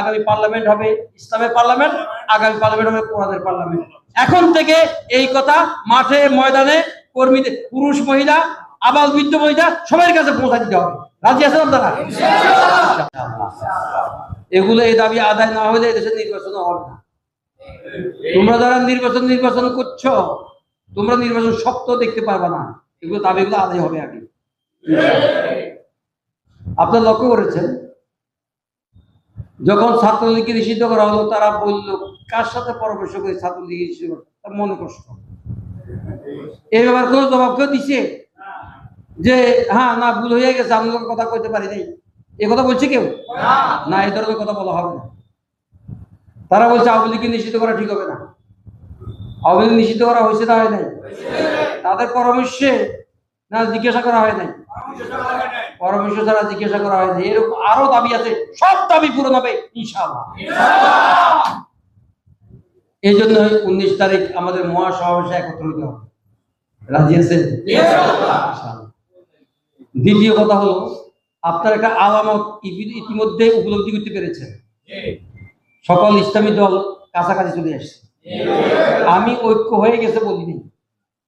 আগামী পার্লামেন্ট হবে ইসলামের পার্লামেন্ট, আগামী পার্লামেন্ট হবে কোরআনের পার্লামেন্ট। এখন থেকে এই কথা মাঠে ময়দানে কর্মীদের, পুরুষ মহিলা আবাল বৃদ্ধ মহিলা সবার কাছে পৌঁছা দিতে হবে। রাজি আছেন আপনারা? এগুলো এই দাবি আদায় না হলে এদেশে নির্বাচন হবে না। তোমরা যারা নির্বাচন করছো, তোমরা নির্বাচন সত্য দেখতে পারবে না। এগুলো দাবিগুলো আদায় হবে আগে। আপনারা লক্ষ্য করেছেন, যখন ছাত্রলীগকে নিষিদ্ধ করা হলো, তারা বলল কার সাথে পরামর্শ করে ছাত্রলীগকে নিষিদ্ধ করা, তার মনে কষ্ট। এই ব্যাপারে কোনো জবাব কেউ দিচ্ছে যে হ্যাঁ না ভুল হয়ে গেছে, আমি কথা কইতে পারি নাই, এ কথা বলছে কেউ? না, এই ধরনের কথা বলা হবে না। তারা বলছে আওয়ামী লীগকে নিষিদ্ধ করা ঠিক হবে না। আওয়ামী লীগ নিষিদ্ধ করা হয়েছে না হয় নাই? তাদের পরামর্শে না জিজ্ঞাসা করা হয় নাই? পরামর্শ ছাড়া জিজ্ঞাসা করা হয় নাই। এরকম আরো দাবি আছে, সব দাবি পূরণ হবে ইনশাআল্লাহ। এই জন্য 19 তারিখ আমাদের মহাসমাবেশে একত্রিত হবে। রাজি আছেন? দ্বিতীয় কথা হলো, আপনার একটা আলামত ইতিমধ্যে উপলব্ধি করতে পেরেছেন, সকল ইসলামী দল কাছাকাছি চলে আসছে। আমি ঐক্য হয়ে গেছে বলিনি,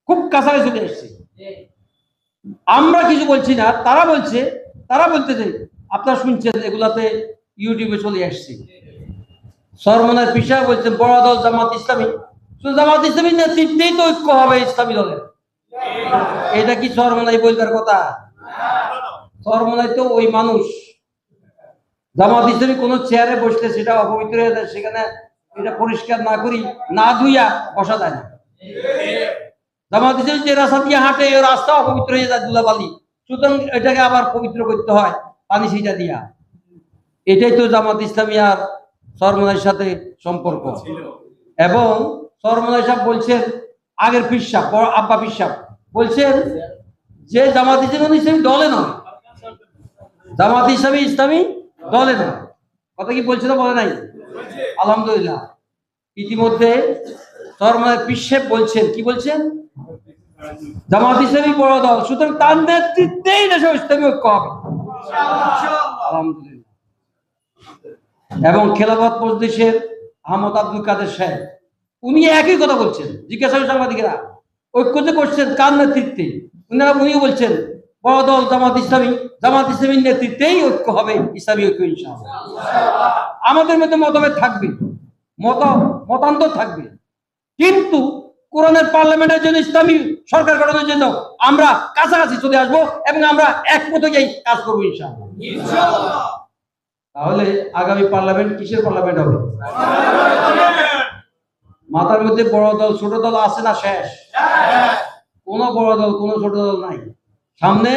খুব কাছাকাছি চলে আসছে। আমরা কিছু বলছি না, তারা বলতেছে। আপনারা শুনছেন, এগুলাতে ইউটিউবে চলে আসছে। সরমনার পিসা বলছেন বড় দল জামাত ইসলামী, জামাত ইসলামীর নেতৃত্বেই তো ঐক্য হবে ইসলামী দলের। এটা কি সরমনাই বলবার কথা? সরমনাই তো ওই মানুষ। জামাত ইসলামী কোন চেয়ারে বসলে সেটা অপবিত্র হয়ে যায়, সেখানে এটা পরিষ্কার না করি, না ধুইয়া বসা যায় না। জামাত ইসলামী যে রাস্তা দিয়ে হাঁটে, ওই রাস্তা অপবিত্র হয়ে যায়, ধুলাবালি, সুতরাং এটাকে আবার পবিত্র করতে হয় পানি ছিটা দিয়া। এটাই তো জামাত ইসলামী আর সরমনাইয়ের সাথে সম্পর্ক। এবং সরমনাই সাহেব বলছেন, আগের পীর সাহেব, আব্বা পীর সাহেব বলছেন যে জামাত ইসলামী দলে নয়, জামাত ইসলামী দলে নয়। কথা কি বলছে না? বলে নাই? আলহামদুলিল্লাহ। ইতিমধ্যে সরমনাই পীর সাহেব বলছেন, কি বলছেন? জামাত ইসলামী বড় দল, সুতরাং তার নেতৃত্বেই দেশে ইসলামী ঐক্য হবে। আলহামদুলিল্লাহ। এবং খেলাফত মজলিসের আহমদ আব্দুল কাদের সাহেব, উনি একই কথা বলছেন। জিজ্ঞাসা সাংবাদিকেরা ঐক্য যে করছেন কার নেতৃত্বে, উনিও বলছেন বড় দল জামাত ইসলামীর নেতৃত্বেই ঐক্য হবে, ইসলামী ঐক্য ইনশাআল্লাহ। আমাদের মধ্যে মতভেদ থাকবে, মতান্তর থাকবে, কিন্তু কোরআনের পার্লামেন্টের জন্য, ইসলামী সরকার গঠনের জন্য আমরা কাছাকাছি চলে আসবো এবং আমরা একমতে গিয়ে কাজ করবো ইনশাআল্লাহ। তাহলে আগামী পার্লামেন্ট কিসের পার্লামেন্ট হবে? মাথার মধ্যে বড় দল ছোট দল আছে না? শেষ। কোন বড় দল কোন ছোট দল নাই, সামনে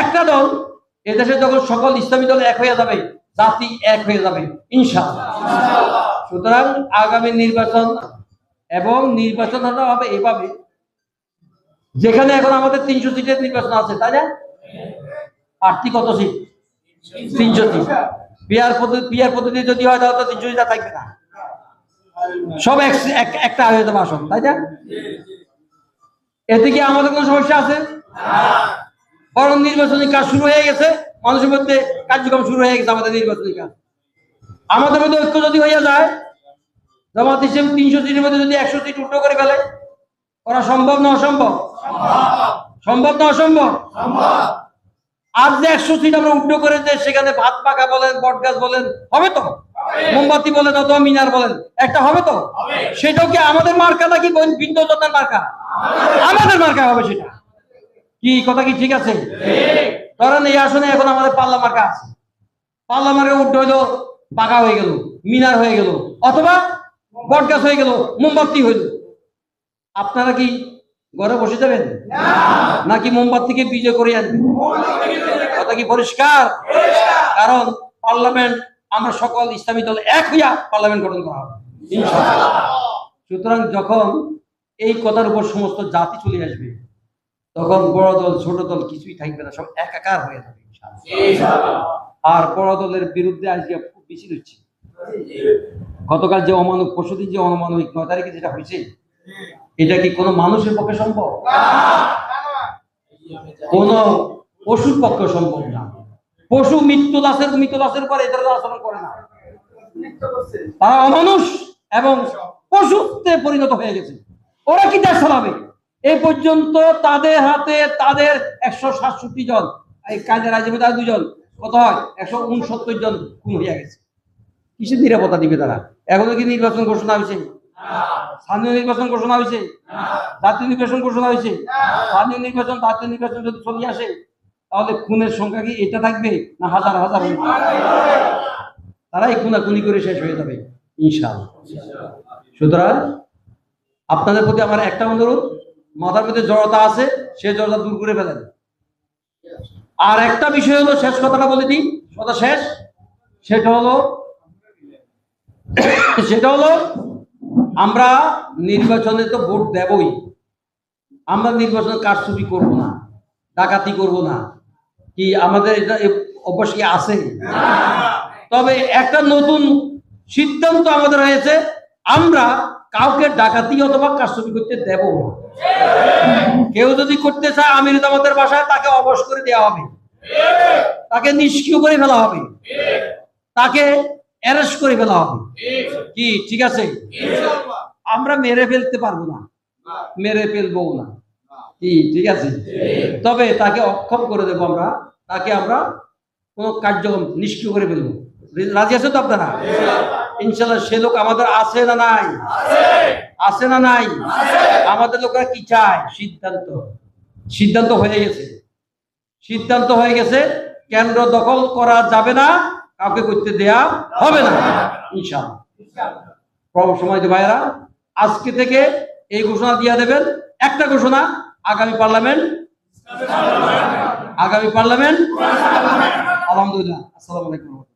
একটা দল। এদেশে যখন সকল ইসলামী দল এক হয়ে যাবে, জাতি এক হয়ে যাবে ইনশাআল্লাহ। সুতরাং আগামী নির্বাচন, এবং নির্বাচন হবে এভাবে, যেখানে এখন আমাদের 300 সিটের নির্বাচন আছে, তাই না? প্রার্থী কত সিট? 300 সিট। পিয়ার পদ্ধতি যদি হয় তাহলে তো 300 সিট থাকবে না, সব একটা হয়ে যাবে আসন, তাই না? এতে কি আমাদের কোনো সমস্যা আছে? বরং নির্বাচনী কাজ শুরু হয়ে গেছে, মানুষের মধ্যে কার্যক্রম শুরু হয়ে গেছে। আমাদের নির্বাচনী কাজ, আমাদের মধ্যে ঐক্য যদি হয়ে যায়, জামাত ইসলামী 300 সিটের মধ্যে যদি 100 সিট উল্টো করে ফেলে, করা সম্ভব না অসম্ভব? সম্ভব না অসম্ভব? আর যে 100 সিট আমরা উল্টো করে যে সেখানে ভাত পাকা বলেন, বট গাছ বলেন, হবে তো? মোমবাতি বলেন অথবা মিনার বলেন, একটা হবে তো? সেটাও কি আমাদের মার্কা নাকি ভিন্ন জনের মার্কা? আমাদের মার্কা হবে সেটা। কি কথা কি ঠিক আছে? ধরেন এই আসনে এখন আমাদের পাল্লা মার্কা আছে, পাল্লা মার্কা উল্টো হইলো, পাকা হয়ে গেল, মিনার হয়ে গেল, অথবা বট গাছ হয়ে গেল, মোমবাতি হইল। আপনারা কি ঘরে বসে যাবেন নাকি মোমবাতিকে বিজয় করে আনবেন? কথা কি পরিষ্কার? কারণ পার্লামেন্ট, আমরা সকল ইসলামী দল এক হইয়া পার্লামেন্ট গঠন করা হবে ইনশাআল্লাহ। সুতরাং যখন এই কথার উপর সমস্ত জাতি চলে আসবে, তখন বড় দল ছোট দল কিছুই থাকবে না, সব একাকার হয়ে যাবে ইনশাআল্লাহ। আর বড় দলের বিরুদ্ধে আজকে খুব বেশি হচ্ছে। গতকাল যে অমানবিক, পরশুদিন যে অমানবিক 9 তারিখে যেটা হয়েছে, এটা কি কোনো মানুষের পক্ষে সম্ভব? কোন পশুর পক্ষে সম্ভব না। পশু মৃত্যু লাশের পরে এদের আচরণ করে না। তারা অমানুষ এবং পশুত্বে পরিণত হয়ে গেছে। ওরা কি দেশ চালাবে? এই পর্যন্ত তাদের হাতে তাদের 167 জন, এই কাজের রাজ্যে তাদের 2 জন, কত হয় 169 জন খুন হয়ে গেছে। কিসের নিরাপত্তা দিবে তারা? এখনো কি নির্বাচন ঘোষণা হয়েছে? স্থানীয় নির্বাচন ঘোষণা হয়েছে? জাতীয় নির্বাচন ঘোষণা হয়েছে? স্থানীয় নির্বাচন জাতীয় নির্বাচন যদি চলে আসে তাহলে খুনের সংখ্যা কি এটা থাকবে না হাজার হাজার? তারাই খুনাখুনি করে শেষ হয়ে যাবে ইনশাআল্লাহ। সুতরাং আপনাদের প্রতি আমার একটা অনুরোধ, মাথার মধ্যে জড়তা আছে সে জড়তা দূর করে ফেলেন। আর একটা বিষয় হলো, শেষ কথাটা বলে দিই, কথা শেষ, সেটা হলো আমরা নির্বাচনে তো ভোট দেবই, আমরা নির্বাচনে কারচুপি করব না, ডাকাতি করব না, কি আমাদের এটা অবশ্যই আছে। তবে একটা নতুন সিদ্ধান্ত আমাদের হয়েছে, আমরা কাউকে ডাকাতি অথবা কারচুপি করতে দেব না। কেউ যদি করতে চায় আমির জামাতের বাসায়, তাকে অবশ করে দেওয়া হবে, তাকে নিষ্ক্রিয় করে ফেলা হবে, তাকে অ্যারেস্ট করে ফেলা হবে। কি ঠিক আছে? আমরা মেরে ফেলতে পারবো না, মেরে ফেলবো না, কি ঠিক আছে? তবে তাকে অক্ষম করে দেবো আমরা, তাকে আমরা কোন কার্যক্রম নিষ্ক্রিয় করে ফেলবো। রাজি আছে তো আপনারা? ইনশাল্লাহ সে লোক আমাদের আছে না নাই? আছে না নাই? আমাদের লোকেরা কি চায়? সিদ্ধান্ত হয়ে গেছে, সিদ্ধান্ত হয়ে গেছে, কেন্দ্র দখল করা যাবে না, কাউকে করতে দেয়া হবে না ইনশাআল্লাহ। সময় ভাইয়েরা, আজকে থেকে এই ঘোষণা দিয়ে দেবেন, একটা ঘোষণা, আগামী পার্লামেন্ট আলহামদুলিল্লাহ। আসসালামু আলাইকুম।